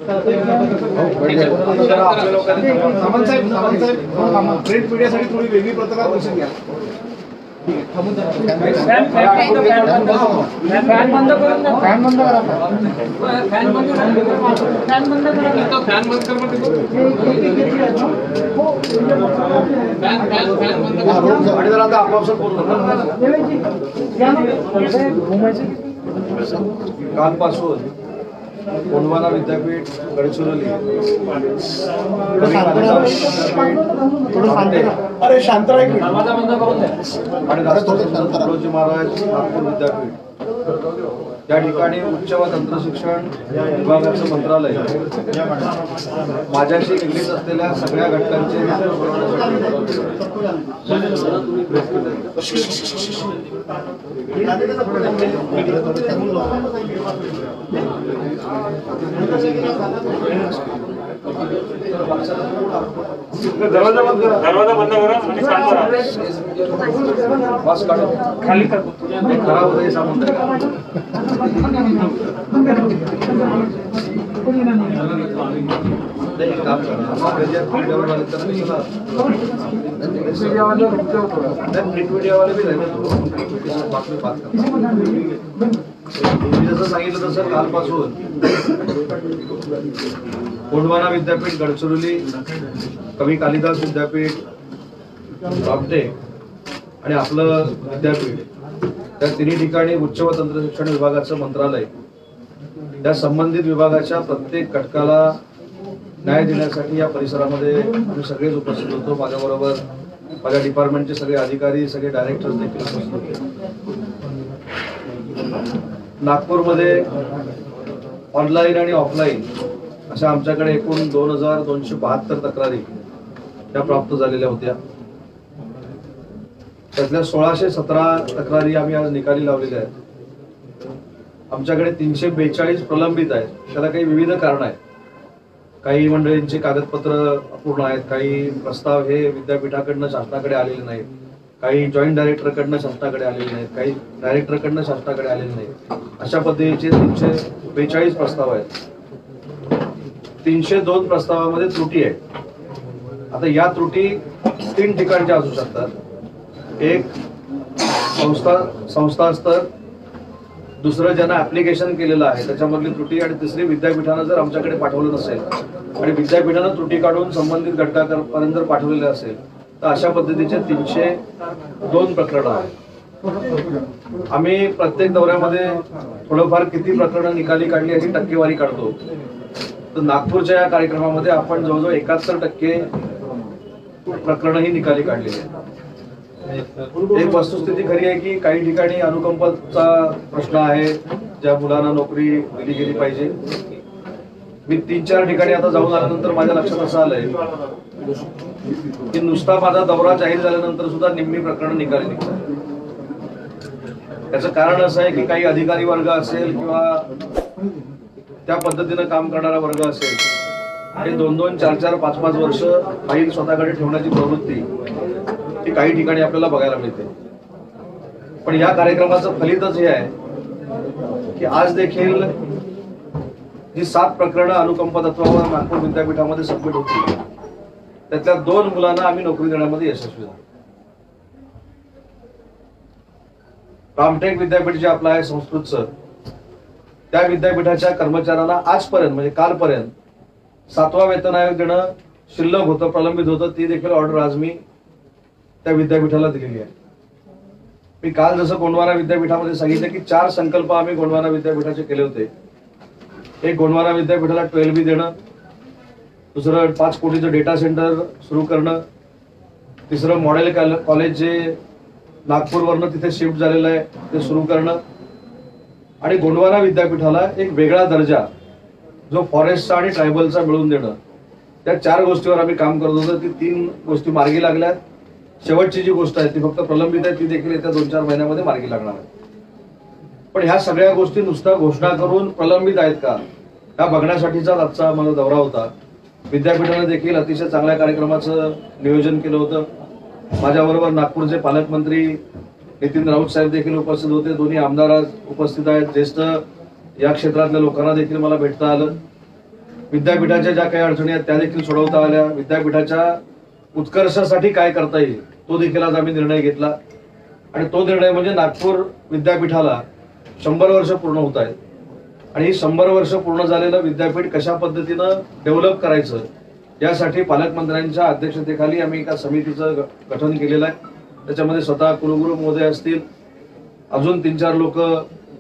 सामंत साहेब print मीडियासाठी थोडी वेगळी पत्रकार परिषद घ्या. फॅन बंद करून फॅन बंद करा. फॅन बंद फॅन बंद करा. फॅन बंद कर म्हणजे फॅन बंद करा. आणि जरा आता आपापसात बोलतो. कालपासून गोंडवाना विद्यापीठ गडचिरोली अरे शांत आणि तुळोजी महाराज नागपूर विद्यापीठ या ठिकाणी उच्च व तंत्रशिक्षण विभागाचं मंत्रालय माझ्याशी निगडीत असलेल्या सगळ्या घटकांचे दरवाजा बंद करा आणि शांत राहा. बस काढो खाली कर. खराब होतं हे सामान. काम मीडियावाले भी जसं सांगितलं तसं कालपासून गोंडवाना विद्यापीठ गडचिरोली, कवी कालिदास विद्यापीठ रामटेक आणि आपलं विद्यापीठ त्या तिन्ही ठिकाणी उच्च व तंत्रशिक्षण विभागाचं मंत्रालय त्या संबंधित विभागाच्या प्रत्येक घटकाला न्याय देण्यासाठी या परिसरामध्ये आम्ही सगळेच उपस्थित होतो. माझ्याबरोबर माझ्या डिपार्टमेंटचे सगळे अधिकारी, सगळे डायरेक्टर्स देखील उपस्थित होते. नागपूरमध्ये ऑनलाईन आणि ऑफलाईन अशा आमच्याकडे एकूण 2272 तक्रारी त्या प्राप्त झालेल्या होत्या. त्यातल्या 1617 तक्रारी आम्ही आज निकाली लावलेल्या आहेत. आमच्याकडे 342 प्रलंबित आहेत. त्याला काही विविध कारण आहेत. काही मंडळींची कागदपत्र अपूर्ण आहेत, काही प्रस्ताव हे विद्यापीठाकडनं शासनाकडे आलेले नाहीत, काही जॉईंट डायरेक्टरकडनं शासनाकडे आलेले नाहीत, काही डायरेक्टरकडनं शासनाकडे आलेले नाहीत. अशा पद्धतीचे 342 प्रस्ताव आहेत. 302 प्रस्तावामध्ये त्रुटी आहेत. आता या त्रुटी 3 ठिकाणच्या असू शकतात. एक संस्था स्तर, दुसरं ज्यांना ऍप्लिकेशन केलेलं आहे त्याच्यामधली त्रुटी, आणि तिसरी विद्यापीठानं जर आमच्याकडे पाठवलं नसेल आणि विद्यापीठानं त्रुटी काढून संबंधित घटकापर्यंत जर पाठवलेले असेल तर अशा पद्धतीचे 302 प्रकरणं आहेत. आम्ही प्रत्येक दौऱ्यामध्ये थोडंफार किती प्रकरणं निकाली काढली याची टक्केवारी काढतो. तर नागपूरच्या या कार्यक्रमामध्ये आपण जवळजवळ 71% प्रकरणं ही निकाली काढलेली आहेत. एक वस्तुस्थिती खरी आहे की काही ठिकाणी अनुकंपाचा प्रश्न आहे, ज्या मुलांना नोकरी दिली गेली पाहिजे. मी 3-4 ठिकाणी आता जाऊन आल्यानंतर माझ्या लक्षात असं आलंय की नुसता माझा दौरा जाहीर झाल्यानंतर सुद्धा निम्मी प्रकरण निकाली निघतात. त्याचं कारण असं आहे की काही अधिकारी वर्ग असेल किंवा त्या पद्धतीनं काम करणारा वर्ग असेल, हे 2-2, 4-4, 5-5 वर्ष फाईल स्वतःकडे ठेवण्याची प्रवृत्ती ही काही ठिकाणी आपल्याला बघायला मिळते. पण या कार्यक्रमाचं फलितच हे आहे की आज देखील जी 7 प्रकरणं अनुकंप तत्वावर नागपूर विद्यापीठामध्ये सबमिट होती त्यातल्या 2 मुलांना आम्ही नोकरी देण्यामध्ये यशस्वी झालो. रामटेक विद्यापीठ जे आपलं आहे संस्कृतचं, त्या विद्यापीठाच्या कर्मचाऱ्यांना आजपर्यंत म्हणजे कालपर्यंत 7वा वेतन आयोग देणं शिल्लक होतं, प्रलंबित होतं. ती देखील ऑर्डर आज मी त्या विद्यापीठाला दिलेली आहे. मी काल जसं गोंडवाना विद्यापीठामध्ये सांगितलं की 4 संकल्प आम्ही गोंडवाना विद्यापीठाचे केले होते. एक, गोंडवाना विद्यापीठाला 12B देणं, दुसरं 5 कोटीचं डेटा सेंटर सुरू करणं, तिसरं मॉडेल कॉलेज जे नागपूरवरनं तिथे शिफ्ट झालेलं आहे ते सुरू करणं, आणि गोंडवाना विद्यापीठाला एक वेगळा दर्जा जो फॉरेस्टचा आणि ट्रायबलचा मिळवून देणं. त्या 4 गोष्टीवर आम्ही काम करत होतो. ती 3 गोष्टी मार्गी लागल्यात. शेवटची जी गोष्ट आहे ती फक्त प्रलंबित आहे, ती देखील येत्या 2-4 महिन्यामध्ये मार्गी लागणार आहे. पण ह्या सगळ्या गोष्टी नुसता घोषणा करून प्रलंबित आहेत का ह्या बघण्यासाठीचा आजचा माझा दौरा होता. विद्यापीठाने देखील अतिशय चांगल्या कार्यक्रमाचं नियोजन केलं होतं. माझ्याबरोबर नागपूरचे पालकमंत्री नितीन राऊत साहेब देखील उपस्थित होते. दोन्ही आमदार उपस्थित आहेत. ज्येष्ठ या क्षेत्रातल्या लोकांना देखील मला भेटता आलं. विद्यापीठाच्या ज्या काही अडचणी आहेत त्या देखील सोडवता आल्या, विद्यापीठाच्या उत्कर्षासाठी काय करता येईल तो देखील आज आम्ही निर्णय घेतला. आणि तो निर्णय म्हणजे नागपूर विद्यापीठाला 100 वर्ष पूर्ण होत आहेत आणि ही 100 वर्ष पूर्ण झालेलं विद्यापीठ कशा पद्धतीनं डेव्हलप करायचं यासाठी पालकमंत्र्यांच्या अध्यक्षतेखाली आम्ही एका समितीचं गठन केलेलं आहे. त्याच्यामध्ये स्वतः कुलगुरू महोदय असतील, अजून 3-4 लोक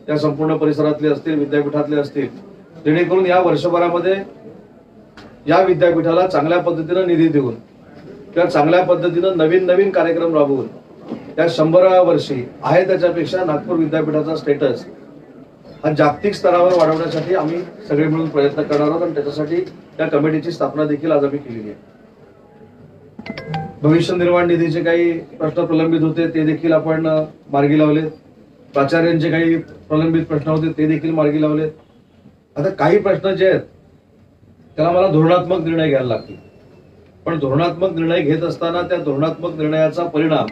या संपूर्ण परिसरातले असतील, विद्यापीठातले असतील, जेणेकरून या वर्षभरामध्ये या विद्यापीठाला चांगल्या पद्धतीनं निधी देऊन किंवा चांगल्या पद्धतीनं नवीन नवीन कार्यक्रम राबवून या 100व्या वर्षी आहे त्याच्यापेक्षा नागपूर विद्यापीठाचा स्टेटस हा जागतिक स्तरावर वाढवण्यासाठी आम्ही सगळे मिळून प्रयत्न करणार आहोत आणि त्याच्यासाठी त्या कमिटीची स्थापना देखील आज आम्ही केलेली आहे. भविष्य निर्माण निधीचे काही प्रश्न प्रलंबित होते ते देखील आपण मार्गी लावले. प्राचार्यांचे काही प्रलंबित प्रश्न होते ते देखील मार्गी लावले. आता काही प्रश्न जे आहेत त्याला मला धोरणात्मक निर्णय घ्यायला लागतील, पण धोरणात्मक निर्णय घेत असताना त्या धोरणात्मक निर्णयाचा परिणाम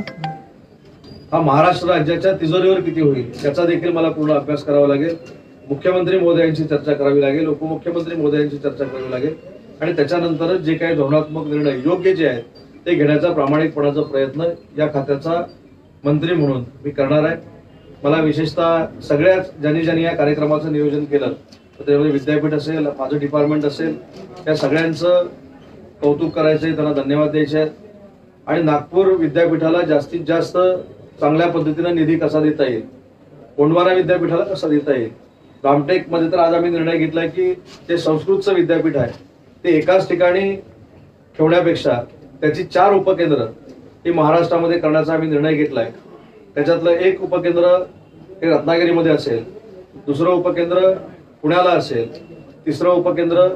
हा महाराष्ट्र राज्याच्या तिजोरीवर किती होईल याचा देखील मला पूर्ण अभ्यास करावा लागेल. मुख्यमंत्री महोदयांची चर्चा करावी लागेल, उपमुख्यमंत्री महोदयांची चर्चा करावी लागेल आणि त्याच्यानंतरच जे काही धोरणात्मक निर्णय योग्य जे आहेत ते घेण्याचा प्रामाणिकपणाचा प्रयत्न या खात्याचा मंत्री म्हणून मी करणार आहे. मला विशेषतः सगळ्याच ज्यांनी या कार्यक्रमाचं नियोजन केलं, त्याच्यामध्ये विद्यापीठ असेल, माझं डिपार्टमेंट असेल, त्या सगळ्यांचं कौतुक करायचंय, त्यांना धन्यवाद द्यायचे आहेत. आणि नागपूर विद्यापीठाला जास्तीत जास्त चांगल्या पद्धतीने निधी कसा देता येईल, गोंडवाना विद्यापीठाला कसा देता येईल. रामटेक मध्ये तर आज आम्ही निर्णय घेतलाय की ते संस्कृतचं विद्यापीठ आहे ते एकाच ठिकाणी ठेवण्यापेक्षा त्याची 4 उपकेंद्र ही महाराष्ट्रामध्ये करण्याचा आम्ही निर्णय घेतलाय. त्याच्यातलं एक उपकेंद्र हे रत्नागिरीमध्ये असेल, दुसरं उपकेंद्र पुण्याला असेल, तिसरं उपकेंद्र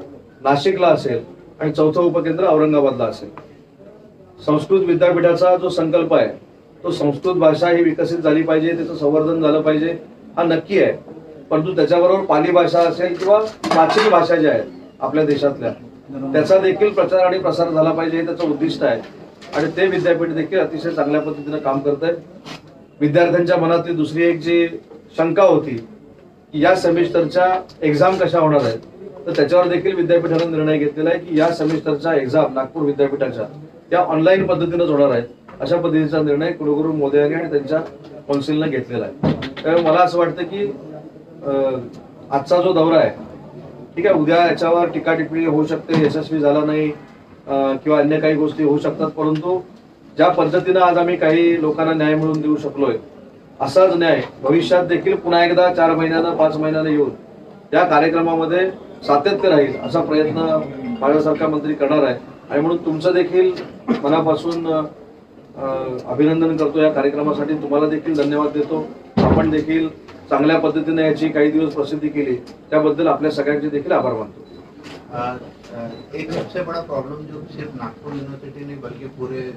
नाशिकला असेल आणि चौथं उपकेंद्र औरंगाबादला असेल. संस्कृत विद्यापीठाचा जो संकल्प आहे तो संस्कृत भाषा ही विकसित झाली पाहिजे, त्याचं संवर्धन झालं पाहिजे हा नक्की आहे, परंतु त्याच्याबरोबर पाली भाषा असेल किंवा प्राचीन भाषा ज्या आहेत आपल्या देशातल्या त्याचा देखील प्रचार आणि प्रसार झाला पाहिजे हे त्याचं उद्दिष्ट आहे. आणि ते विद्यापीठ देखील अतिशय चांगल्या पद्धतीने काम करत आहे. विद्यार्थ्यांच्या मनातली दुसरी एक जी शंका होती की या सेमिस्टरच्या एक्झाम कशा होणार आहेत, तर त्याच्यावर देखील विद्यापीठाने निर्णय घेतलेला आहे की या सेमिस्टरच्या एक्झाम नागपूर विद्यापीठाच्या त्या ऑनलाईन पद्धतीनेच होणार आहेत. अशा पद्धतीचा निर्णय कुलगुरू महोदयांनी आणि त्यांच्या कौन्सिलने घेतलेला आहे. त्यामुळे मला असं वाटतं की आजचा जो दौरा आहे ठीक आहे, उद्या याच्यावर टीका टिप्पणी होऊ शकते, यशस्वी झाला नाही किंवा अन्य काही गोष्टी होऊ शकतात, परंतु ज्या पद्धतीनं आज आम्ही काही लोकांना न्याय मिळवून देऊ शकलोय असाच न्याय भविष्यात देखील पुन्हा एकदा 4 महिन्यानं 5 महिन्यानं येऊन त्या कार्यक्रमामध्ये सातत्य राहील असा प्रयत्न माझ्यासारखा मंत्री करणार आहे. आणि म्हणून तुमचं देखील मनापासून अभिनंदन करतो या कार्यक्रमासाठी, तुम्हाला देखील धन्यवाद देतो. आपण देखील चांगल्या पद्धतीने याची काही दिवस प्रसिद्धी केली त्याबद्दल आपल्या सगळ्यांचे देखील आभार मानतो. एक सबसे बड़ा प्रॉब्लम जो सिर्फ नागपुर यूनिवर्सिटी नहीं बल्कि पूरे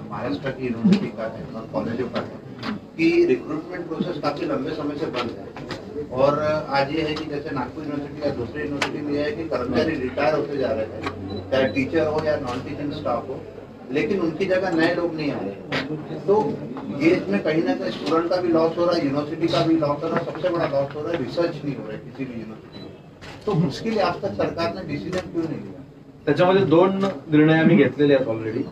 महाराष्ट्र की यूनिवर्सिटी का है और कॉलेजों का है कि रिक्रूटमेंट प्रोसेस काफी लंबे समय से बंद है. और आज ये है कि जैसे नागपुर यूनिवर्सिटी या दूसरी यूनिवर्सिटी में है कि कर्मचारी रिटायर होते जा रहे हैं, चाहे टीचर हो या नॉन टीचिंग स्टाफ हो, लेकिन उनकी जगह नए लोग नहीं आ रहे. तो ये इसमें कहीं ना कहीं स्टूडेंट का भी लॉस हो रहा है, यूनिवर्सिटी का भी लॉस हो रहा है, सबसे बड़ा लॉस हो रहा है रिसर्च नहीं हो रहा है किसी भी यूनिवर्सिटी में. तो उसके लिए आज तक सरकार ने डिसिजन क्यों नहीं लिया? त्याच्यामध्ये 2 निर्णय आम्ही घेतलेले आहेत ऑलरेडी.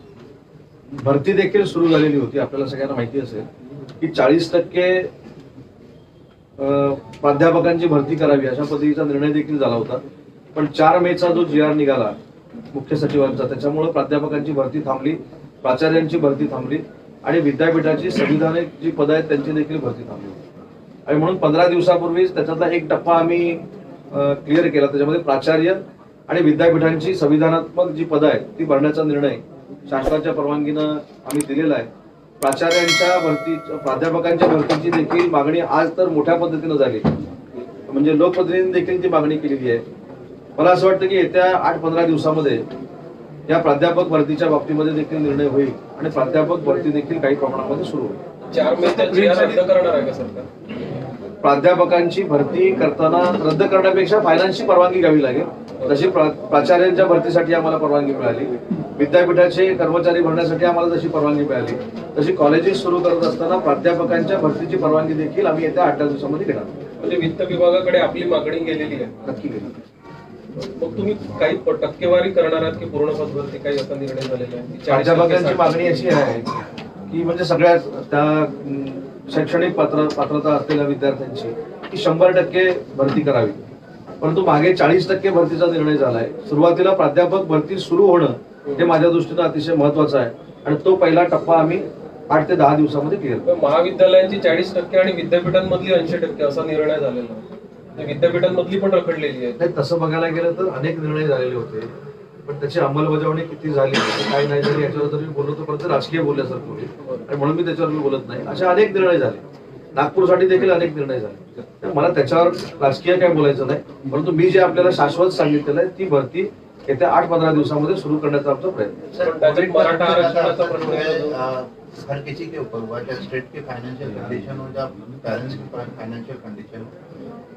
भरती देखील सुरू झालेली होती. आपल्याला सगळ्यांना माहिती असेल की 40% प्राध्यापकांची भरती करावी अशा पद्धतीचा निर्णय देखील झाला होता. पण 4 मेचा जो GR निघाला मुख्य सचिवांचा त्याच्यामुळे प्राध्यापकांची भरती थांबली, प्राचार्यांची भरती थांबली आणि विद्यापीठाची संविधानिक जी पदं आहेत त्यांची देखील भरती थांबली. आणि म्हणून 15 दिवसापूर्वीच त्याच्यातला एक टप्पा आम्ही क्लिअर केला. त्याच्यामध्ये प्राचार्य आणि विद्यापीठांची संविधानात्मक जी पदं आहेत ती भरण्याचा निर्णय शासनाच्या परवानगीनं आम्ही दिलेला आहे. प्राचार्यांच्या भरती, प्राध्यापकांच्या भरतीची देखील मागणी आज तर मोठ्या पद्धतीनं झाली, म्हणजे लोकप्रतिनिधींनी देखील ती मागणी केलेली आहे. मला असं वाटतं की येत्या 8-15 दिवसामध्ये या प्राध्यापक भरतीच्या बाबतीमध्ये देखील निर्णय होईल आणि प्राध्यापक भरती देखील काही प्रमाणामध्ये सुरू होईल. 4 मे रद्द करणार आहे का सरकार? प्राध्यापकांची भरती करताना रद्द करण्यापेक्षा फायनान्सची परवानगी घ्यावी लागेल. जशी प्राचार्यांच्या भरतीसाठी आम्हाला परवानगी मिळाली, विद्यापीठाचे कर्मचारी भरण्यासाठी आम्हाला जशी परवानगी मिळाली, तशी कॉलेजेस सुरू करत असताना प्राध्यापकांच्या भरतीची परवानगी देखील आम्ही येत्या 8 दिवसामध्ये घेणार. म्हणजे वित्त विभागाकडे आपली मागणी गेलेली आहे? नक्की गेली. मग तुम्ही काही टक्केवारी करणार आहात की पूर्ण पदभरती काही असा निर्णय झालेला आहे? 40% प्राध्यापकांची मागणी अशी आहे की म्हणजे सगळ्या त्या शैक्षणिक पात्रता असलेल्या विद्यार्थ्यांची की 100% भरती करावी. परंतु मागे 40% भरतीचा निर्णय झालाय. सुरुवातीला प्राध्यापक भरती सुरू होणं हे माझ्या दृष्टीनं अतिशय महत्वाचं आहे आणि तो पहिला टप्पा आम्ही 8 ते 10 दिवसामध्ये क्लिअर करू. महाविद्यालयांची 40% आणि विद्यापीठांमधली 80% असा निर्णय झालेला आहे. विद्यापीठांमधली पण रखडलेली आहे. नाही, तसं बघायला गेलं तर अनेक निर्णय झालेले होते, पण त्याची अंमलबजावणी किती झाली काय नाही झाली याच्यावर तर मी बोलतो, परत राजकीय बोलल्यासारखं होईल आणि म्हणून मी त्याच्यावर मी बोलत नाही. असे अनेक निर्णय झाले, नागपूरसाठी देखील अनेक निर्णय झाले. तर मला त्याच्यावर राजकीय काय बोलायचं नाही, परंतु मी जे आपल्याला शाश्वत सांगितलेलं आहे ती भरती येत्या 8-15 दिवसामध्ये सुरू करण्याचा आमचा प्रयत्न आहे. पण त्याच्यात मराठा आरक्षणाचा प्रश्न आहे. हर किसी के ऊपर हुआ, चाहे स्टेट की फाइनेंशियल कंडीशन हो या पेरेंट्स की फाइनेंशियल कंडीशन हो.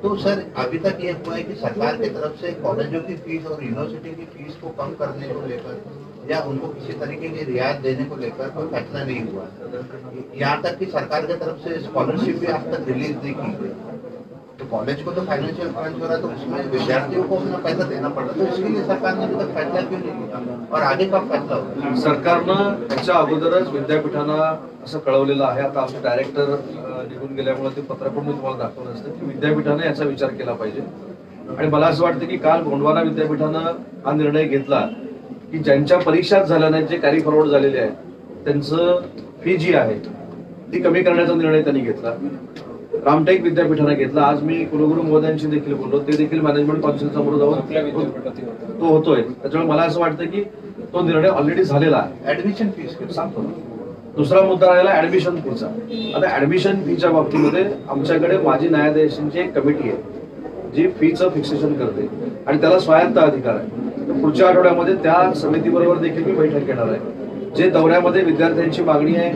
तो सर अभी तक ये हुआ है कि सरकार की तरफ से कॉलेजों की फीस और यूनिवर्सिटी की फीस को कम करने को लेकर या उनको किसी तरीके की रियायत देने को लेकर कोई फैसला नहीं हुआ. यहाँ तक कि सरकार की तरफ से स्कॉलरशिप भी अब तक रिलीज नहीं की गई. तो कॉलेज को तो फाइनेंशियल क्रंच हो रहा है, तो उसमें विद्यार्थियों को अपना पैसा देना पड़ रहा है. तो इसके लिए सरकार ने अभी तक फैसला क्यों नहीं लिया और आगे कब फैसला होगा? सरकारनं त्याच्या अगोदरच विद्यापीठांना असं कळवलेलं आहे. आता आमचे डायरेक्टर निघून गेल्यामुळे ते पत्र पण मी तुम्हाला दाखवलं असतं की विद्यापीठाने याचा विचार केला पाहिजे. आणि मला असं वाटतं की काल गोंडवाना विद्यापीठानं हा निर्णय घेतला की ज्यांच्या परीक्षाच झाल्या नाहीत, जे कॅरी फॉरवर्ड झालेले आहेत, त्यांचं फी जी आहे ती कमी करण्याचा निर्णय त्यांनी घेतला. रामटेक विद्यापीठाने घेतला. आज मी कुलगुरू महोदयांशी देखील बोललो, ते देखील मॅनेजमेंट काउन्सिल समोर आपल्या जाऊन विद्यापीठातील होतं. तो होतोय. त्याच्यामुळे मला असं वाटतं की तो निर्णय ऑलरेडी झालेला आहे. ऍडमिशन फीस सांगतो ना. दुसरा मुद्दा राहिला ऍडमिशन फीचा. आता ऍडमिशन फीच्या बाबतीमध्ये आमच्याकडे माजी न्यायाधीशांची एक कमिटी आहे जी फीचं फिक्सेशन करते आणि त्याला स्वायत्त अधिकार आहे. तर पुढच्या आठवड्यामध्ये त्या समितीबरोबर देखील मी बैठक घेणार आहे. जे दौऱ्यामध्ये विद्यार्थ्यांची मागणी आहे,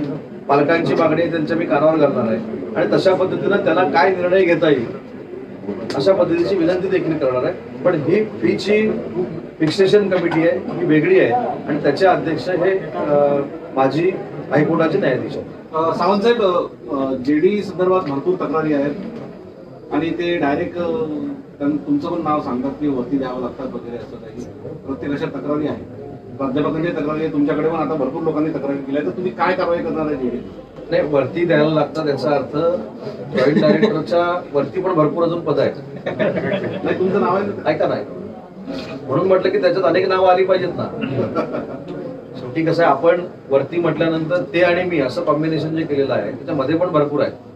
पालकांची मागणी आहे, त्यांच्या मी कानावर घालणार आहे आणि तशा पद्धतीनं त्यांना काय निर्णय घेता येईल अशा पद्धतीची विनंती देखील करणार आहे. पण ही फीची फिक्सेशन कमिटी आहे, ही वेगळी आहे आणि त्याचे अध्यक्ष हे माजी हायकोर्टाचे न्यायाधीश आहेत. सावंत साहेब, जेडी संदर्भात भरपूर तक्रारी आहेत आणि ते डायरेक्ट तुमचं पण नाव सांगतात की वरती द्यावं लागतात वगैरे असं काही प्रत्येक अशा तक्रारी आहेत. प्राध्यापकांची तक्रारी आहे, तुमच्याकडे पण आता भरपूर लोकांनी तक्रारी केल्या, तर तुम्ही काय कारवाई करणार आहे जेडी? नाही, वरती द्यायला लागतात याचा अर्थ जॉईंट डायरेक्टरच्या वरती पण भरपूर अजून पद आहेत. नाही, तुमचं नाव आहे ना? ऐका नाही, म्हणून म्हटलं की त्याच्यात अनेक नावं आली पाहिजेत ना. शेवटी कसं आहे, आपण वरती म्हटल्यानंतर ते आणि मी असं कॉम्बिनेशन जे केलेलं आहे त्याच्यामध्ये पण भरपूर आहे.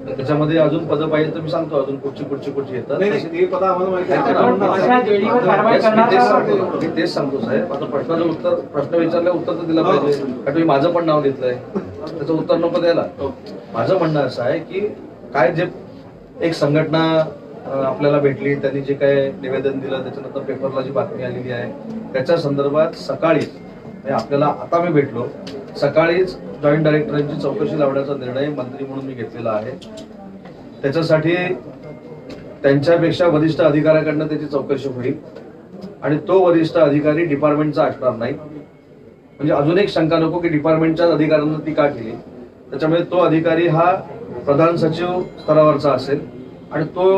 त्याच्यामध्ये अजून पदं पाहिजे तर मी सांगतो अजून कुठची येतात. नाही, ते पद आम्हाला माहिती आहे. मी तेच सांगतो साहेब. आता प्रश्न विचारलं उत्तर तर दिलं पाहिजे. कारण तुम्ही माझं पण नाव घेतलंय, त्याचं उत्तर नको द्यायला. माझं म्हणणं असं आहे की काय जे एक संघटना आपल्याला भेटली, त्यांनी जे काय निवेदन दिलं, त्याच्यानंतर पेपरला जी बातमी आलेली आहे त्याच्या संदर्भात सकाळीच आपल्याला आता मी भेटलो, सकाळीच जॉईंट डायरेक्टरांची चौकशी लावण्याचा निर्णय मंत्री म्हणून मी घेतलेला आहे. त्याच्यासाठी त्यांच्यापेक्षा वरिष्ठ अधिकाऱ्याकडनं त्याची चौकशी होईल आणि तो वरिष्ठ अधिकारी डिपार्टमेंटचा असणार नाही. म्हणजे अजून एक शंका नको की डिपार्टमेंटच्या अधिकाऱ्यांना ती का केली. त्याच्यामुळे तो अधिकारी हा प्रधान सचिव स्तरावरचा असेल आणि तो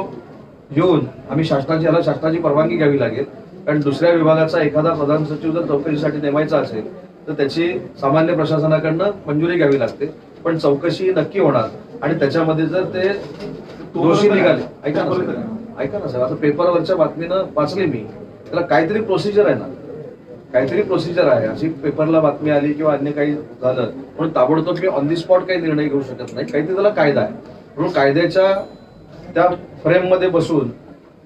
येऊन आम्ही शासनाची परवानगी घ्यावी लागेल. कारण दुसऱ्या विभागाचा एखादा प्रधान सचिव जर चौकशीसाठी नेमायचा असेल तर त्याची सामान्य प्रशासनाकडनं मंजुरी घ्यावी लागते. पण चौकशी नक्की होणार आणि त्याच्यामध्ये जर ते दोषी निघाले, ऐका ना साहेब, आता पेपरवरच्या बातमीनं वाचली मी, त्याला काहीतरी प्रोसिजर आहे ना, काहीतरी प्रोसिजर आहे. अशी पेपरला बातमी आली किंवा अन्य काही झालं म्हणून ताबडतोब मी ऑन दी स्पॉट काही निर्णय घेऊ शकत नाही. काहीतरी त्याला कायदा आहे. म्हणून कायद्याच्या त्या फ्रेममध्ये बसून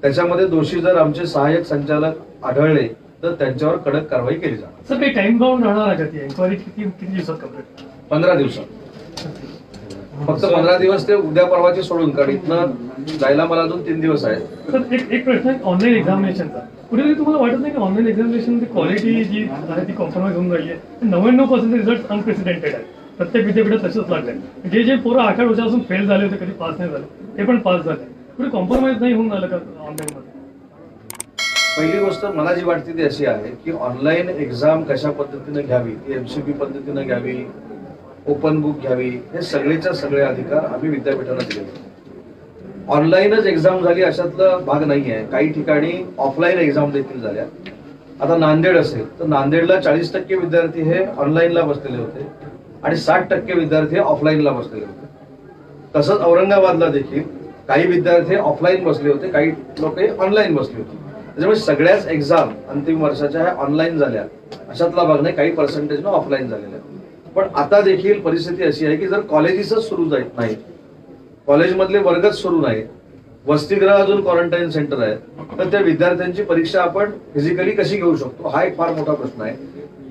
त्याच्यामध्ये दोषी जर आमचे सहाय्यक संचालक आढळले तर त्यांच्यावर कडक कारवाई केली जाणार. सर, काही टाइम बाउंड राहणार आहे का ती एन्क्वायरी? किती दिवसात कंप्लीट? 15 दिवसात. फक्त 15 दिवस ते उद्या परवाचे सोडून, कारण इथनं जायला मला अजून 3 दिवस आहेत. सर, एक प्रश्न आहे ऑनलाईन एक्झामिनेशनचा. कुठेतरी तुम्हाला वाटत नाही की ऑनलाईन एक्झामिनेशन क्वालिटी जी आहे ती कॉम्प्रोमाइज होऊन राहिली आहे? 99% रिझल्ट अनप्रेसिडेंटेड आहे. प्रत्येक विद्यापीठात तसंच लागलंय. जे पोरं 8 वर्षापासून फेल झाले होते, कधी पास नाही झाले, ते पण पास झाले. कुठे कॉम्प्रोमाइज नाही होऊन राहिलं का ऑनलाईन मध्ये? पहिली गोष्ट मला जी वाटते ती अशी आहे की ऑनलाईन एक्झाम कशा पद्धतीने घ्यावी, MCQ पद्धतीने घ्यावी, ओपन बुक घ्यावी, हे सगळेच्या सगळे अधिकार आम्ही विद्यापीठाला दिलेले. ऑनलाईनच एक्झाम झाली अशातला भाग नाही आहे. काही ठिकाणी ऑफलाईन एक्झाम देखील झाल्या. आता नांदेड असेल तर नांदेडला 40% विद्यार्थी हे ऑनलाईनला बसलेले होते आणि 60% विद्यार्थी हे ऑफलाईनला बसलेले होते. तसंच औरंगाबादला देखील काही विद्यार्थी ऑफलाईन बसले होते, काही लोक हे ऑनलाईन बसले होते. त्याच्यामुळे सगळ्याच एक्झाम अंतिम वर्षाच्या ह्या ऑनलाईन झाल्या अशातला भाग नाही. काही पर्सेंटेजनं ऑफलाईन झालेल्या. पण आता देखील परिस्थिती अशी आहे की जर कॉलेजेसच सुरू नाही, कॉलेजमधले वर्गच सुरू नाही, वसतिगृह अजून क्वारंटाईन सेंटर आहे, तर त्या विद्यार्थ्यांची परीक्षा आपण फिजिकली कशी घेऊ शकतो हा एक फार मोठा प्रश्न आहे.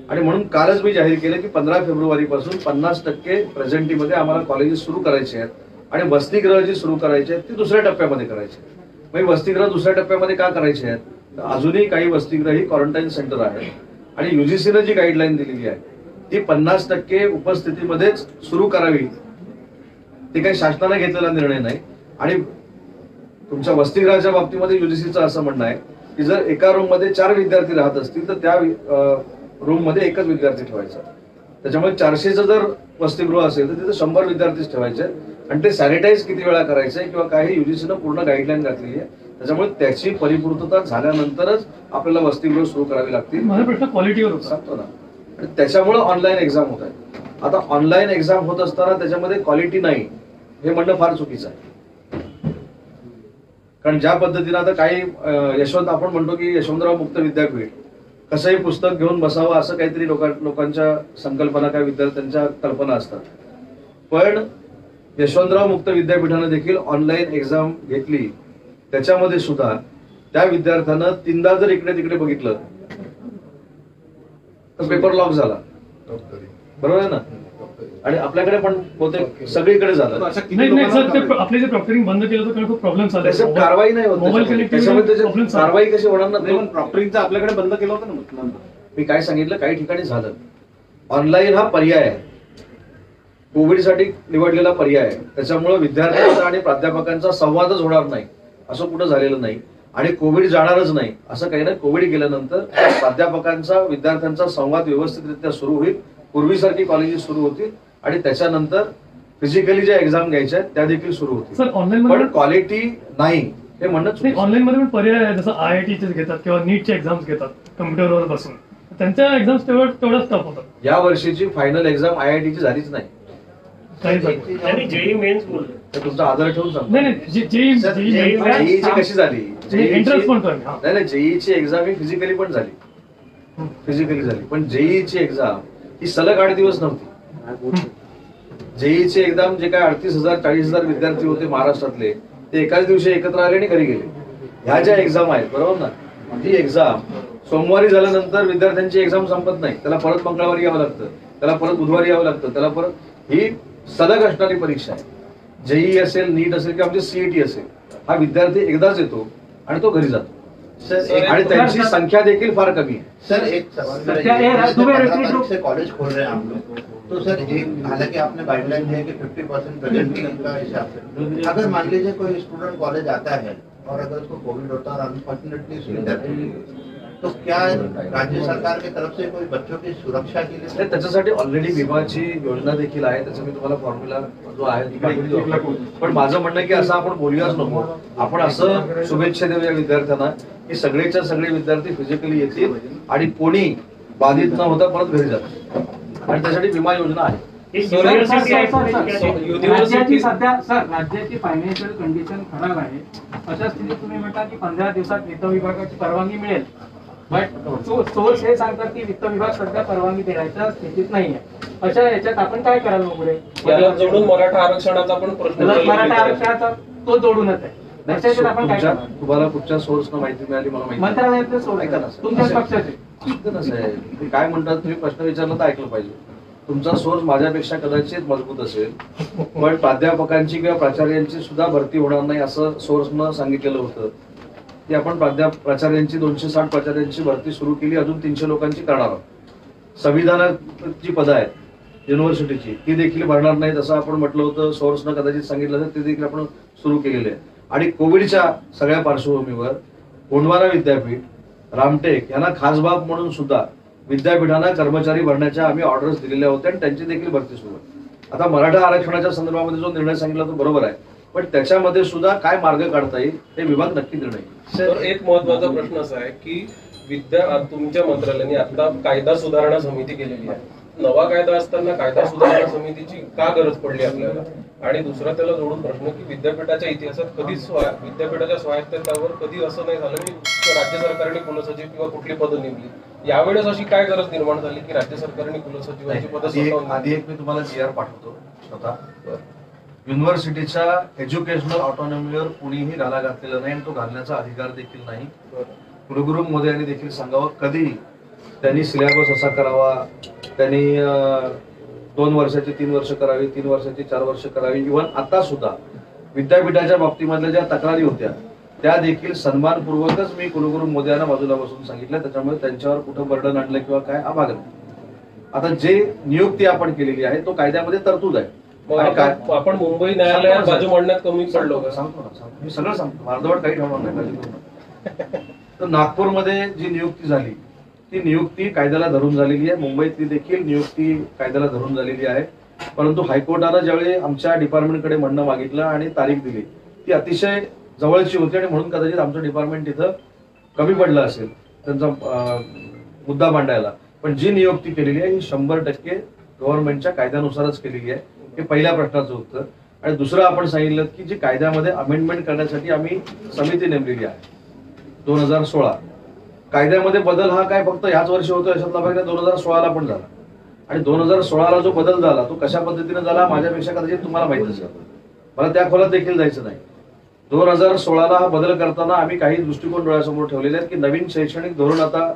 आणि म्हणून कालच मी जाहीर केलं की 15 फेब्रुवारीपासून 50% प्रेझेंटीमध्ये आम्हाला कॉलेजेस सुरू करायचे आहेत आणि वसतिगृह जी सुरू करायची आहेत ती दुसऱ्या टप्प्यामध्ये करायची आहेत. मग वसतिगृह दुसऱ्या टप्प्यामध्ये का करायचे आहेत? तर अजूनही काही वसतिगृह ही क्वारंटाईन सेंटर आहेत आणि युजीसीनं जी गाईडलाईन दिलेली आहे ती 50% उपस्थितीमध्येच सुरू करावी. ते काही शासनाने घेतलेला निर्णय नाही. आणि तुमच्या वसतिगृहाच्या बाबतीमध्ये युजीसीचं असं म्हणणं आहे की जर एका रूम मध्ये 4 विद्यार्थी राहत असतील तर त्या रूम मध्ये एकच विद्यार्थी ठेवायचा. त्याच्यामुळे 400चं जर वसतिगृह असेल तर तिथे 100 विद्यार्थीच ठेवायचे आणि ते सॅनिटाईज किती वेळा करायचंय किंवा काही युजीसीनं पूर्ण गाईडलाईन घातलेली आहे. त्याच्यामुळे त्याची परिपूर्तता झाल्यानंतरच आपल्याला वसतिगृह सुरू करावी लागतील. माझा प्रश्न क्वालिटीवर होता. सांगतो ना. आणि त्याच्यामुळे ऑनलाईन एक्झाम होत आहे. आता ऑनलाईन एक्झाम होत असताना त्याच्यामध्ये क्वालिटी नाही हे म्हणणं फार चुकीचं आहे. कारण ज्या पद्धतीनं आता काही आपण म्हणतो की यशवंतराव मुक्त विद्यापीठ कसंही पुस्तक घेऊन बसावं असं काहीतरी लोकांच्या संकल्पना, काही विद्यार्थ्यांच्या कल्पना असतात. पण यशवंतराव मुक्त विद्यापीठानं देखील ऑनलाईन एक्झाम घेतली. त्याच्यामध्ये सुद्धा त्या विद्यार्थ्यानं 3दा जर इकडे तिकडे बघितलं तर पेपर लॉक झाला. बरोबर आहे ना? आणि आपल्याकडे पण बहुतेक सगळीकडे झालं. अशा किती नाही नाही सर, लोकांना ते आपले जे प्रॉक्टरिंग बंद केलं होतं कारण खूप प्रॉब्लेम झाले. त्याच्यात कारवाई नाही होत. मोबाईल त्याच्यामध्ये प्रॉब्लेम कारवाई कशी होणार नाही, पण ना? प्रॉक्टरिंगचं आपल्याकडे बंद केलं होतं ना. मी काय सांगितलं, काही ठिकाणी झालं. ऑनलाईन हा पर्याय आहे, कोविडसाठी निवडलेला पर्याय आहे. त्याच्यामुळे विद्यार्थ्यांचा आणि प्राध्यापकांचा संवादच होणार नाही असं कुठं झालेलं नाही. आणि कोविड जाणारच नाही असं काही नाही. कोविड गेल्यानंतर प्राध्यापकांचा विद्यार्थ्यांचा संवाद व्यवस्थितरित्या सुरू होईल. पूर्वीसारखी कॉलेजेस सुरू होतील आणि त्याच्यानंतर फिजिकली ज्या एक्झाम घ्यायच्या आहेत त्या देखील सुरू होतील. सर ऑनलाईन पण मध्ये क्वालिटी नाही हे म्हणणं चुकीचं आहे. ऑनलाईन मध्ये पण पर्याय आहे. जसं IIT घेतात किंवा नीटचे एक्झाम्स घेतात कम्प्युटरवर बसून. त्यांच्या एक्झाम्स तेवढाच टफ होतात. या वर्षीची फायनल एक्झाम IIT ची झालीच नाही. काही जेई मेन्स बोलले. तर तुमचा आदर ठेवून सांगतो. नाही नाही जेईची कशी झाली? एंट्रन्स म्हणतोय आम्ही. हा. नाही जेईची एक्झाम ही फिजिकली पण झाली, फिजिकली झाली. पण जेईची एक्झाम ही सलग 8 दिवस नव्हती. जेईची एक्झाम जे काय 38,000 40,000 विद्यार्थी होते महाराष्ट्रातले ते एकाच दिवशी एकत्र आले आणि घरी गेले. ह्या ज्या एक्झाम आहेत बरोबर ना, ती एक्झाम सोमवारी झाल्यानंतर विद्यार्थ्यांची एक्झाम संपत नाही. त्याला परत मंगळवारी यावं लागतं, त्याला परत बुधवारी यावं लागतं, त्याला परत ही सलग असणारी परीक्षा आहे. जेई असेल, नीट असेल किंवा आमची CET असेल, हा विद्यार्थी एकदाच येतो आणि तो घरी जातो. आणि त्यांची संख्या देखील फार कमी आहे. सर एक सवाल मेरा ये है, जैसे 15 तारीख से कॉलेज खोल रहे हैं हम लोग, तो सर एक हालांकि आपने गाइडलाइन दी है कि 50% प्रेजेंटेशन का हिसाब से, अगर मान लीजिए कोई स्टूडेंट कॉलेज आता है और अगर उसको कोविड होता है और अनफॉर्चुनेटली उसकी डेथ होती है, तो क्या राज्य सरकार की तरफ से कोई बच्चों की सुरक्षा के लिए? त्याच्यासाठी ऑलरेडी विमाची योजना देखील आहे. त्याचा मी तुम्हाला फॉर्म्युला जो आहे तिकडे घेऊन देऊ आपण. पण माझं म्हणणं आहे की असं आपण बोलूयाच नको. आपण असं शुभेच्छा देऊया विद्यार्थ्यांना की सगळेच्या सगळे विद्यार्थी फिजिकली येतील आणि कोणी बाधित न होता परत घरी जातील. आणि त्यासाठी विमा योजना आहे. राज्याची सध्या सर राज्याची फायनान्शियल कंडिशन खराब आहे. अशा स्थितीत तुम्ही म्हणता की 15 दिवसात वित्त विभागाची परवानगी मिळेल, बट सोर्स हे सांगतात की वित्त विभाग सध्या परवानगी देण्याच्या स्थितीत नाहीये. अशा याच्यात आपण काय कराल मग पुढे? याला जोडून मराठा आरक्षणाचा पण प्रश्न मराठा आरक्षणाचा तो जोडूनच आहे. अशा याच्यात आपण काय कराल? तुम्हाला कुठच्या सोर्सनं माहिती मिळाली मला माहिती मंत्रालयातले सोर्स ऐका ना, तुमच्याच पक्षाचे. ते काय म्हणतात, तुम्ही प्रश्न विचारला तर ऐकलं पाहिजे. तुमचा सोर्स माझ्यापेक्षा कदाचित मजबूत असेल, पण प्राध्यापकांची किंवा प्राचार्यांची सुद्धा भरती होणार नाही असं सोर्सनं सांगितलेलं होतं. की आपण प्राचार्यांची 260 प्राचार्यांची भरती सुरू केली, अजून 300 लोकांची करणार आहोत. संविधानाची पदं आहेत युनिव्हर्सिटीची ती देखील भरणार नाहीत असं आपण म्हटलं होतं. सोर्सनं कदाचित सांगितलं असेल, ते देखील आपण सुरू केलेले आहे. आणि कोविडच्या सगळ्या पार्श्वभूमीवर गोंडवाना विद्यापीठ, रामटेक यांना खास बाब म्हणून सुद्धा विद्यापीठांना कर्मचारी भरण्याच्या आम्ही ऑर्डर्स दिलेल्या होत्या आणि त्यांची देखील भरती सुरू आहे. आता मराठा आरक्षणाच्या संदर्भामध्ये जो निर्णय सांगितला तो बरोबर आहे. पण त्याच्यामध्ये सुद्धा काय मार्ग काढता येईल हे विभाग नक्की निर्णय घेईल. तर एक महत्वाचा प्रश्न असा आहे की तुमच्या मंत्रालयाने आता कायदा सुधारणा समिती केलेली आहे. नवा कायदा असताना कायदा सुधारणा समितीची का गरज पडली आपल्याला? आणि दुसरा त्याला जोडून प्रश्न की विद्यापीठाच्या इतिहासात कधीच विद्यापीठाच्या स्वायत्ततेवर कधी असं नाही झालं की राज्य सरकारने कुलसचिव किंवा कुठली पदं नेमली. यावेळेस अशी काय गरज निर्माण झाली की राज्य सरकारने कुलसचिवांची पदं स्वतःहून आधी एक मी तुम्हाला GR पाठवतो स्वतः. युनिव्हर्सिटीच्या एज्युकेशनल ऑटोनॉमीवर कुणीही घाला घातलेला नाही आणि तो घालण्याचा अधिकार देखील नाही. कुलगुरू महोदयांनी देखील सांगावं कधी त्यांनी सिलेबस असा करावा, त्यांनी 2 वर्षाची 3 वर्ष करावी, 3 वर्षाची 4 वर्ष करावी. इव्हन आता सुद्धा विद्यापीठाच्या बाबतीमधल्या ज्या तक्रारी होत्या त्या देखील सन्मानपूर्वकच मी कुलगुरू महोदयांना बाजूला बसून सांगितलं. त्याच्यामुळे त्यांच्यावर कुठं बर्डन आणलं किंवा काय हा भाग नाही. आता जे नियुक्ती आपण केलेली आहे तो कायद्यामध्ये तरतूद आहे. आपण मुंबई न्यायालयात बाजू मांडण्यात कमी पडलो का? सांगतो मी सगळं सांगतो, अर्धवट काही ठेवणार नाही, काळजी करू नका. तर नागपूरमध्ये जी नियुक्ती झाली ती नियुक्ती कायद्याला धरून झालेली आहे. मुंबईतली देखील नियुक्ती कायद्याला धरून झालेली आहे. परंतु हायकोर्टानं ज्यावेळी आमच्या डिपार्टमेंटकडे म्हणणं मागितलं आणि तारीख दिली ती अतिशय जवळची होती आणि म्हणून कदाचित आमचं डिपार्टमेंट तिथं कमी पडलं असेल त्यांचा मुद्दा मांडायला. पण जी नियुक्ती केलेली आहे ही 100% गव्हर्नमेंटच्या कायद्यानुसारच केलेली आहे. हे पहिल्या प्रश्नाचं उत्तर. आणि दुसरं आपण सांगितलं की जी कायद्यामध्ये अमेंडमेंट करण्यासाठी आम्ही समिती नेमलेली आहे 2016. कायद्यामध्ये बदल हा काय फक्त ह्याच वर्षी होतो याच्यातला भाग 2016ला पण झाला. आणि 2016ला जो बदल झाला तो कशा पद्धतीने झाला माझ्यापेक्षा कदाचित तुम्हाला माहिती असेल. मला त्या खोलात देखील जायचं नाही. 2016ला हा बदल करताना आम्ही काही दृष्टिकोन डोळ्यासमोर ठेवलेले आहेत की नवीन शैक्षणिक धोरण आता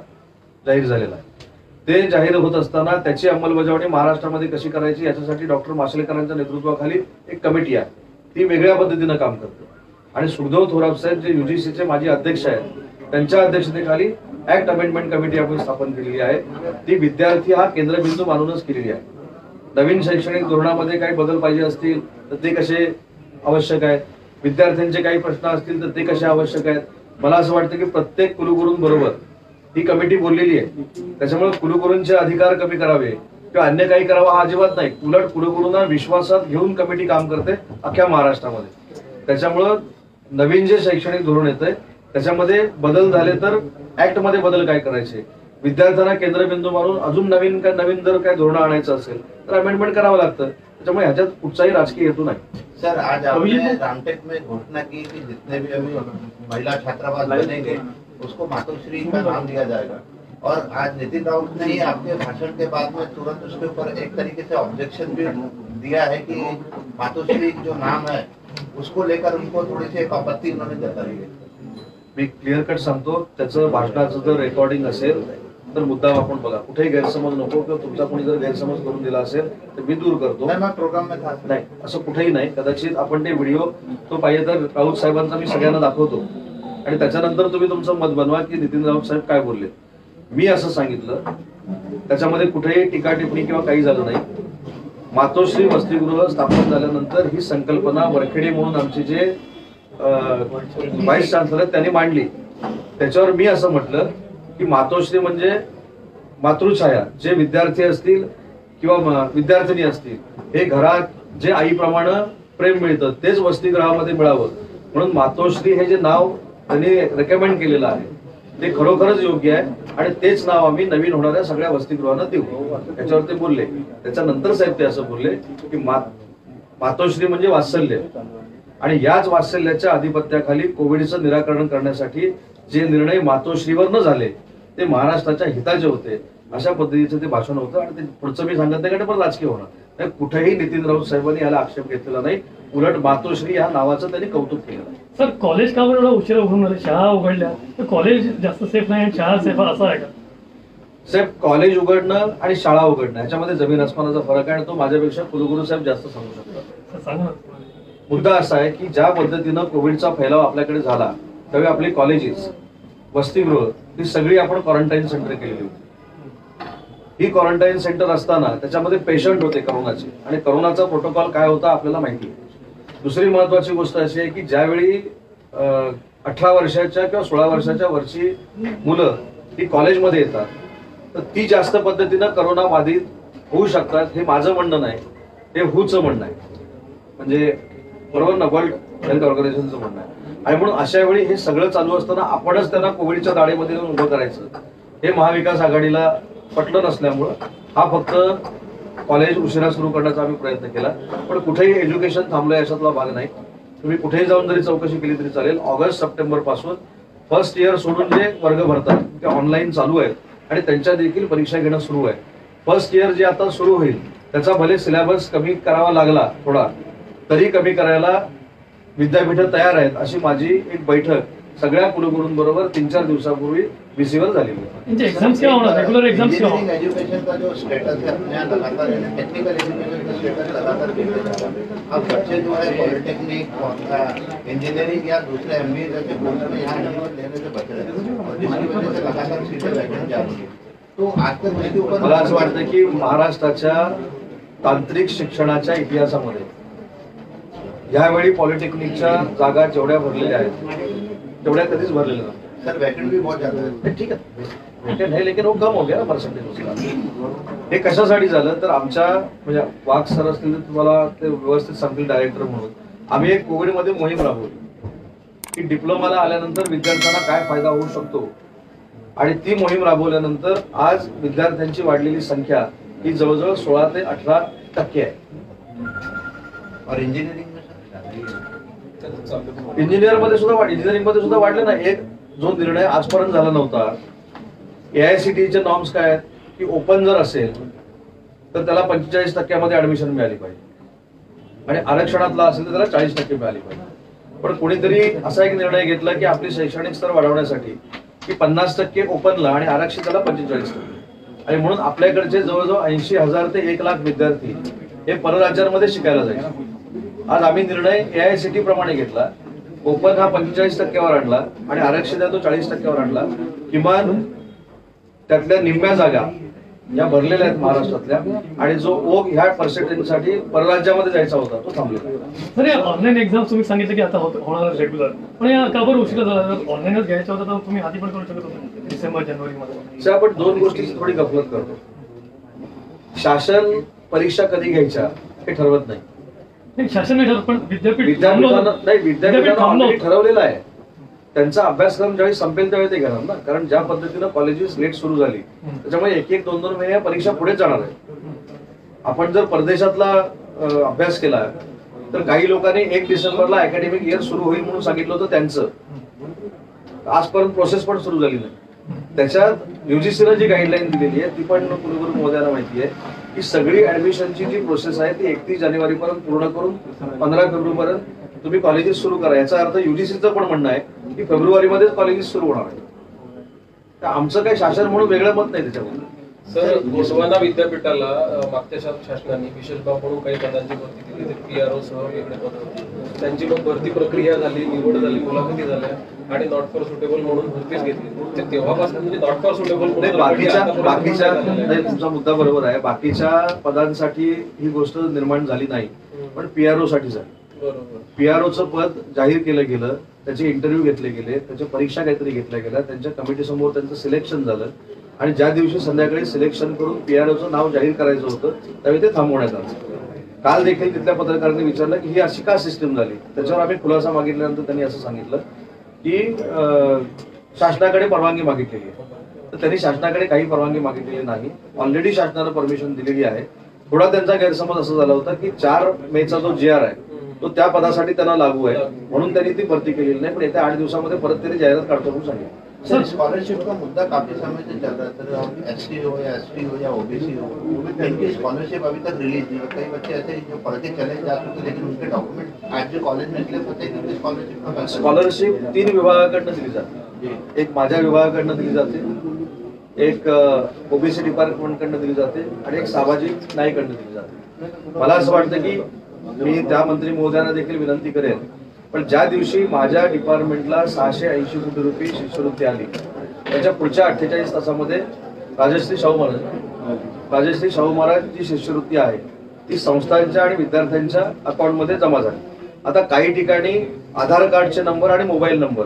जाहीर झालेलं आहे. ते जाहीर होत असताना त्याची अंमलबजावणी महाराष्ट्रामध्ये कशी करायची याच्यासाठी डॉक्टर माशेलकरांच्या नेतृत्वाखाली एक कमिटी आहे. ती वेगळ्या पद्धतीनं काम करते. आणि सुखदेव थोरात साहेब जे UGCचे माजी अध्यक्ष आहेत त्यांच्या अध्यक्षतेखाली ऍक्ट अमेंडमेंट कमिटी आपण स्थापन केलेली आहे. ती विद्यार्थी हा केंद्रबिंदू मानूनच केलेली आहे. नवीन शैक्षणिक धोरणामध्ये काही बदल पाहिजे असतील तर ते कसे आवश्यक आहेत, विद्यार्थ्यांचे काही प्रश्न असतील तर ते कसे आवश्यक आहेत. मला असं वाटतं की प्रत्येक कुलगुरूंबरोबर ही कमिटी बोललेली आहे. त्याच्यामुळे कुलगुरूंचे अधिकार कमी करावे किंवा अन्य काही करावं हा अजिबात नाही. उलट कुलगुरूंना विश्वासात घेऊन कमिटी काम करते अख्ख्या महाराष्ट्रामध्ये. त्याच्यामुळं नवीन जे शैक्षणिक धोरण येतंय त्याच्यामध्ये बदल झाले तर ऍक्ट मध्ये बदल काय करायचे, विद्यार्थ्यांना केंद्रबिंदू मानून अजून नवीन जर काय धोरण आणायचं असेल तर अमेंडमेंट करावं लागतं. त्याच्यामुळे ह्याच्यात कुठचाही राजकीय हेतू नाही. सर आज आपने रामटेक में घोषणा की कि जितने भी अभी महिला छात्रावास बनेंगे उसको मातोश्री का नाम दिया जाएगा. और आज नितिन राउत ने ही आपके भाषण के बाद में तुरंत उसके ऊपर एक तरीके से ऑब्जेक्शन भी दिया है कि मातोश्री जो नाम है उसको लेकर उनको थोड़ी सी एक आपत्ति उन्होंने जताई है. मी क्लिअर कट सांगतो, त्याचं भाषणाचं जर रेकॉर्डिंग असेल तर मुद्दाम आपण बघा. कुठेही गैरसमज नको किंवा तुमचा कोणी जर गैरसमज करून दिला असेल तर मी दूर करतो. मैं प्रोग्राम में था नाही असं कुठेही नाही. कदाचित आपण ते व्हिडिओ तो पाहिजे तर राऊत साहेबांचा मी सगळ्यांना दाखवतो आणि त्याच्यानंतर तुम्ही तुमचं मत बनवा की नितीन राऊत साहेब काय बोलले. मी असं सांगितलं, त्याच्यामध्ये कुठेही टीका टिप्पणी किंवा काही झालं नाही. मातोश्री वसतिगृह स्थापन झाल्यानंतर ही संकल्पना वरखेडे म्हणून आमचे जे व्हाईस चान्सलर त्यांनी मांडली. त्याच्यावर मी असं म्हटलं की मातोश्री म्हणजे मातृछाया, जे विद्यार्थी असतील किंवा विद्यार्थिनी असतील हे घरात जे आईप्रमाणे प्रेम मिळतं तेच वसतिगृहामध्ये मिळावं म्हणून मातोश्री हे जे नाव त्यांनी रेकमेंड केलेलं आहे ते खरोखरच योग्य आहे आणि तेच नाव आम्ही नवीन होणाऱ्या सगळ्या वसतिगृहांना देऊ. त्याच्यावर ते बोलले. त्याच्यानंतर साहेब ते असं बोलले की मातोश्री म्हणजे वात्सल्य आणि याच वात्सल्याच्या आधिपत्याखाली कोविडचं निराकरण करण्यासाठी जे निर्णय मातोश्रीवर न झाले ते महाराष्ट्राच्या हिताचे होते. अशा पद्धतीचं ते भाषण होतं आणि ते पुढचं मी सांगत नाही पण राजकीय होणार. कुठेही नितीन राऊत साहेबांनी याला आक्षेप घेतलेला नाही. उलट मातोश्री या नावाचं त्यांनी कौतुक केलं. सर कॉलेज का एवढा उशिरा उघडून झाले, शाळा उघडल्या तर कॉलेज जास्त सेफ नाही आणि शाळा सेफ असं आहे का? साहेब कॉलेज उघडणं आणि शाळा उघडणं याच्यामध्ये जमीन आसमानाचा फरक आहे आणि तो माझ्यापेक्षा कुलगुरू साहेब जास्त सांगू शकतात. सांगा. मुद्दा असा आहे की ज्या पद्धतीनं कोविडचा फैलाव आपल्याकडे झाला त्यावेळी आपली कॉलेजेस वसतिगृह ही सगळी आपण क्वारंटाईन सेंटर केलेली होती. ही क्वारंटाईन सेंटर असताना त्याच्यामध्ये पेशंट होते करोनाचे आणि करोनाचा प्रोटोकॉल काय होता आपल्याला माहिती आहे. दुसरी महत्वाची गोष्ट अशी आहे की ज्यावेळी 18 वर्षाच्या किंवा 16 वर्षाच्या वरची मुलं ही कॉलेजमध्ये येतात तर ती जास्त पद्धतीनं करोना बाधित होऊ शकतात. हे माझं म्हणणं नाही, हे हुचं म्हणणं आहे. म्हणजे बरोबर ना, वर्ल्ड हेल्थ ऑर्गनायझेशनचं म्हणणं आहे. आणि म्हणून अशा वेळी हे सगळं चालू असताना आपणच त्यांना कोविडच्या दाढेमध्ये येऊन उभं करायचं हे महाविकास आघाडीला पटलं नसल्यामुळं हा फक्त कॉलेज उशिरा सुरू करण्याचा आम्ही प्रयत्न केला. पण कुठेही एज्युकेशन थांबलंय अशातला भाग नाही. तुम्ही कुठेही जाऊन जरी चौकशी केली तरी चालेल. ऑगस्ट सप्टेंबर पासून फर्स्ट इयर सोडून जे वर्ग भरतात ते ऑनलाईन चालू आहेत आणि त्यांच्या देखील परीक्षा घेणं सुरू आहे. फर्स्ट इयर जे आता सुरू होईल त्याचा भले सिलेबस कमी करावा लागला थोडा, तरी कमी करायला विद्यापीठं तयार आहेत. अशी माझी एक बैठक सगळ्या कुलगुरूंबरोबर 3-4 दिवसापूर्वी VC-वर झालेली आहे. एग्जाम्स क्या होणार, रेग्युलर एग्जाम्स क्या होणार? एजुकेशन का जो स्टेटस है अपने यहाँ लगातार टेक्निकल एजुकेशन का स्टेटस लगातार गिरते जा रहा है. अब बच्चे जो है पॉलिटेक्निक, इंजीनियरिंग या दूसरे MBA जैसे कोर्स में यहाँ एडमिशन लेने से बच रहे हैं और जिसकी वजह से लगातार सीटें वैकेंट जा रही है. तो आज तक इसके ऊपर मला असं वाटतं की महाराष्ट्राच्या तांत्रिक शिक्षणाच्या इतिहासामध्ये यावेळी पॉलिटेक्निकच्या जागा जेवढ्या भरलेल्या आहेत तेवढ्या कधीच भरलेल्या नाही. सर वैकेंट भी बहुत ज्यादा है. ठीक आहे, वेकेंट है लेकिन वो कम हो गया ना पर्सेंटेज उसका. हे कशासाठी झालं तर आमच्या म्हणजे वाघ सर असतील तर तुम्हाला ते व्यवस्थित सांगतील डायरेक्टर म्हणून. आम्ही एक कोविडमध्ये मोहीम राबवली की डिप्लोमाला आल्यानंतर विद्यार्थ्यांना काय फायदा होऊ शकतो आणि ती मोहीम राबवल्यानंतर आज विद्यार्थ्यांची वाढलेली संख्या ही जवळजवळ 16 ते 18% आहे. और इंजीनियरिंग में इंजिनिअरिंग मध्ये सुद्धा वाढले ना. एक जो निर्णय आजपर्यंत झाला नव्हता, AICTE नॉर्म्स काय आहेत की ओपन जर असेल तर त्याला 45% ऍडमिशन मिळाली पाहिजे आणि आरक्षणातला असेल तर त्याला 40% मिळाली पाहिजे. पण कोणीतरी असा एक निर्णय घेतला की आपली शैक्षणिक स्तर वाढवण्यासाठी की 50% ओपनला आणि आरक्षिताला 45%. आणि म्हणून आपल्याकडचे जवळजवळ 80,000 ते 1,00,000 विद्यार्थी हे परराज्यांमध्ये शिकायला जायचे. आज आम्ही निर्णय AICTE प्रमाणे घेतला. ओपन हा 45%वर आणला आणि आरक्षित आहे तो 40%वर आणला. किमान त्यातल्या निम्म्या जागा या भरलेल्या आहेत महाराष्ट्रातल्या आणि जो ओघ ह्या पर्सेंटेजसाठी परराज्यामध्ये जायचा होता तो थांबलेला. सर ऑनलाईन एक्झाम तुम्ही सांगितलं की आता होणार रेग्युलर, पण या का बरं उशिरा झाला? जर ऑनलाईनच घ्यायचं होतं तर तुम्ही आधी पण करू शकत होते डिसेंबर जानेवारीमध्ये. आपण दोन गोष्टीची थोडी गफलत करतो. शासन परीक्षा कधी घ्यायच्या हे ठरवत नाही. शासन नाही ठरत, पण विद्यापीठ विद्यापीठानं ऑलरेडी ठरवलेलं आहे. त्यांचा अभ्यासक्रम ज्यावेळी संपेल त्यावेळी ते घेणार ना. कारण ज्या पद्धतीनं कॉलेजेस लेट सुरू झाली त्याच्यामुळे 1-1, 2-2 महिने या परीक्षा पुढे जाणार आहे. आपण जर परदेशातला अभ्यास केला तर काही लोकांनी 1 डिसेंबरला अकॅडमिक इयर सुरू होईल म्हणून सांगितलं होतं त्यांचं. आजपर्यंत प्रोसेस पण सुरू झाली नाही. त्याच्यात UGCनं जी गाईडलाईन दिलेली आहे ती पण कुलगुरू महोदयांना माहिती आहे की सगळी ऍडमिशनची जी प्रोसेस आहे ती 31 जानेवारीपर्यंत पूर्ण करून 15 फेब्रुवारीपर्यंत तुम्ही कॉलेजेस सुरू करा. याचा अर्थ UGCचं पण म्हणणं आहे की फेब्रुवारीमध्येच कॉलेजेस सुरू होणार आहे. तर आमचं काही शासन म्हणून वेगळं मत नाही त्याच्यामध्ये. सर गोंडवाना विद्यापीठाला मागच्या शासनाने विशेष बाब म्हणून काही पदांची भरती दिली. PRO सह वेगळे पद होते. त्यांची मग भरती प्रक्रिया झाली, निवड झाली, मुलाखती झाल्या आणि नॉट फॉर सुटेबल म्हणून भरतीच घेतली. तेव्हापासून म्हणजे नॉट फॉर सुटेबल बाकीच्या तुमचा मुद्दा बरोबर आहे. बाकीच्या पदांसाठी ही गोष्ट निर्माण झाली नाही, पण PRO साठी झाली. बरोबर. PROचं पद जाहीर केलं गेलं, त्याचे इंटरव्ह्यू घेतले गेले, त्याच्या परीक्षा काहीतरी घेतल्या गेल्या, त्यांच्या कमिटी समोर त्यांचं सिलेक्शन झालं आणि ज्या दिवशी संध्याकाळी सिलेक्शन करून PROचं नाव जाहीर करायचं होतं त्यावेळी ते थांबवण्यात आलं. काल देखील तिथल्या पत्रकारांनी विचारलं की ही अशी का सिस्टीम झाली. त्याच्यावर आम्ही खुलासा मागितल्यानंतर त्यांनी असं सांगितलं की शासनाकडे परवानगी मागितलेली आहे. तर त्यांनी शासनाकडे काही परवानगी मागितलेली नाही. ऑलरेडी शासनानं परमिशन दिलेली आहे. थोडा त्यांचा गैरसमज असा झाला होता की 4 मेचा जो GR आहे तो त्या पदासाठी त्यांना लागू आहे म्हणून त्यांनी ती भरती केलेली नाही. पण येत्या 8 दिवसामध्ये परत त्यांनी जाहिरात काढतो म्हणून सांगितलं. सर स्कॉलरशिप का मुद्दा काफी समय से चल रहा है. सर SC हो या ST हो या OBC हो, इनकी स्कॉलरशिप अभी तक रिलीज नहीं है. कई बच्चे ऐसे जो पढ़ के चले जा चुके लेकिन उनके डॉक्यूमेंट आज जो कॉलेज में इसलिए पता है कि उनकी स्कॉलरशिप 3 विभागाकडनं दिली जाते. एक माझ्या विभागाकडनं दिली जाते, एक OBC डिपार्टमेंटकडनं दिली जाते आणि एक सामाजिक न्यायकडनं दिली जाते. मला असं वाटतं की मी त्या मंत्री महोदयांना देखील विनंती करेन, पण ज्या दिवशी माझ्या डिपार्टमेंटला 680 कोटी रुपये शिष्यवृत्ती आली त्याच्या पुढच्या 48 तासामध्ये राजश्री शाहू महाराज जी शिष्यवृत्ती आहे ती संस्थांच्या आणि विद्यार्थ्यांच्या अकाउंटमध्ये जमा झाली. आता काही ठिकाणी आधार कार्डचे नंबर आणि मोबाईल नंबर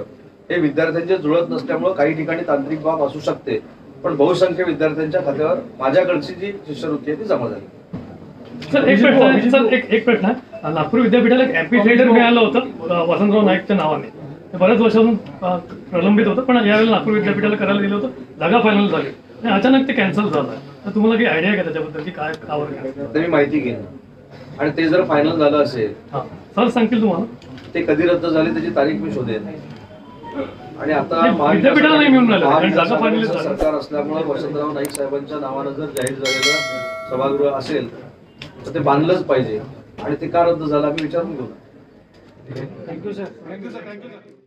हे विद्यार्थ्यांचे जुळत नसल्यामुळे काही ठिकाणी तांत्रिक बाब असू शकते, पण बहुसंख्य विद्यार्थ्यांच्या खात्यावर माझ्याकडची जी शिष्यवृत्ती आहे ती जमा झाली. सर एक प्रश्न आहे सर एक प्रश्न आहे नागपूर विद्यापीठाला एक ॲम्फिथिएटर मिळालं होतं वसंतराव नाईकच्या नावाने ते बऱ्याच वर्षापासून प्रलंबित होतं पण यावेळेला नागपूर विद्यापीठाला करायला दिलं होतं जागा फायनल झाली आणि अचानक ते कॅन्सल झालं तर तुम्हाला काही आयडिया आहे का त्याच्याबद्दल की काय का वगैरे ते मी माहिती घेईन आणि ते जर फायनल झालं असेल हां सर सांगतील तुम्हाला ते कधी रद्द झाले त्याची तारीख मी शोधेन आणि आता नाही, विद्यापीठाला नाही मिळून राहिलं. महाविकास जागा फायनल आघाडीचं झाली. सरकार असल्यामुळे वसंतराव नाईक साहेबांच्या नावानं जर जाहीर झालेलं सभागृह असेल तर ते बांधलंच पाहिजे आणि ते का रद्द झालं आम्ही विचारून घेऊ. Thank you sir